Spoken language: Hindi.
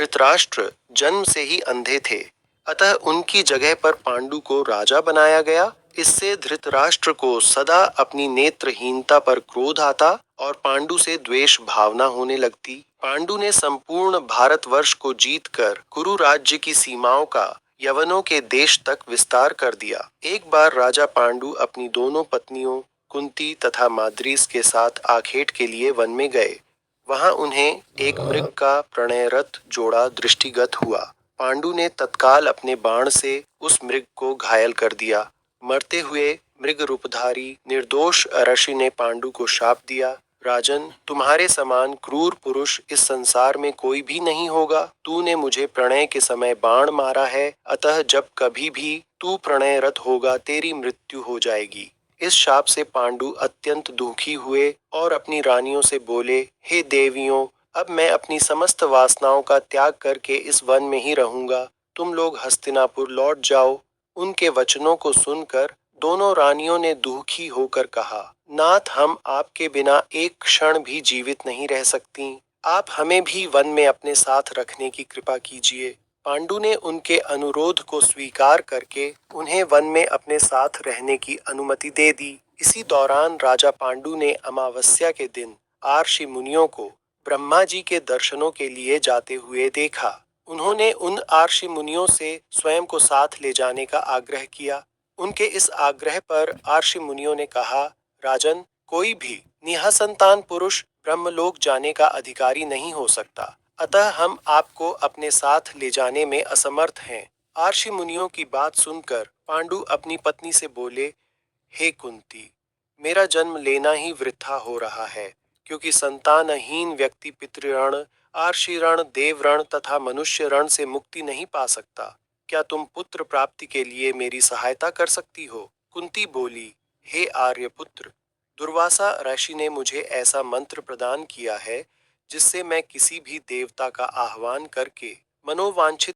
धृतराष्ट्र जन्म से ही अंधे थे, अतः उनकी जगह पर पांडु को राजा बनाया गया। इससे धृतराष्ट्र को सदा अपनी नेत्रहीनता पर क्रोध आता और पांडु से द्वेष भावना होने लगती। पांडु ने संपूर्ण भारतवर्ष को जीतकर कुरु राज्य की सीमाओं का यवनों के देश तक विस्तार कर दिया। एक बार राजा पांडु अपनी दोनों पत्नियों कुंती तथा माद्रीस के साथ आखेट के लिए वन में गए। वहां उन्हें एक मृग का प्रणयरत जोड़ा दृष्टिगत हुआ। पांडु ने तत्काल अपने बाण से उस मृग को घायल कर दिया। मरते हुए मृग रूपधारी निर्दोष अरशी ने पांडु को शाप दिया, राजन, तुम्हारे समान क्रूर पुरुष इस संसार में कोई भी नहीं होगा। तूने मुझे प्रणय के समय बाण मारा है, अतः जब कभी भी तू प्रणयरत होगा तेरी मृत्यु हो जाएगी। इस शाप से पांडु अत्यंत दुखी हुए और अपनी रानियों से बोले, हे देवियों, अब मैं अपनी समस्त वासनाओं का त्याग करके इस वन में ही रहूंगा। तुम लोग हस्तिनापुर लौट जाओ। उनके वचनों को सुनकर दोनों रानियों ने दुखी होकर कहा, नाथ, हम आपके बिना एक क्षण भी जीवित नहीं रह सकती। आप हमें भी वन में अपने साथ रखने की कृपा कीजिए। पांडु ने उनके अनुरोध को स्वीकार करके उन्हें वन में अपने साथ रहने की अनुमति दे दी। इसी दौरान राजा पांडु ने अमावस्या के दिन आर्षि मुनियों को ब्रह्मा जी के दर्शनों के लिए जाते हुए देखा। उन्होंने उन आर्षि मुनियों से स्वयं को साथ ले जाने का आग्रह किया। उनके इस आग्रह पर आर्षि मुनियों ने कहा, राजन, कोई भी निःसंतान पुरुष ब्रह्मलोक जाने का अधिकारी नहीं हो सकता, अतः हम आपको अपने साथ ले जाने में असमर्थ हैं। आर्षि मुनियों की बात सुनकर पांडु अपनी पत्नी से बोले, हे कुंती, मेरा जन्म लेना ही वृथा हो रहा है, क्योंकि संतानहीन व्यक्ति पितृऋण, आर्षि ऋण, देव ऋण तथा मनुष्य ऋण से मुक्ति नहीं पा सकता। क्या तुम पुत्र प्राप्ति के लिए मेरी सहायता कर सकती हो? कुंती बोली, हे आर्यपुत्र, दुर्वासा ऋषि ने मुझे ऐसा मंत्र प्रदान किया है जिससे मैं किसी भी देवता का आह्वान करके मनोवांछित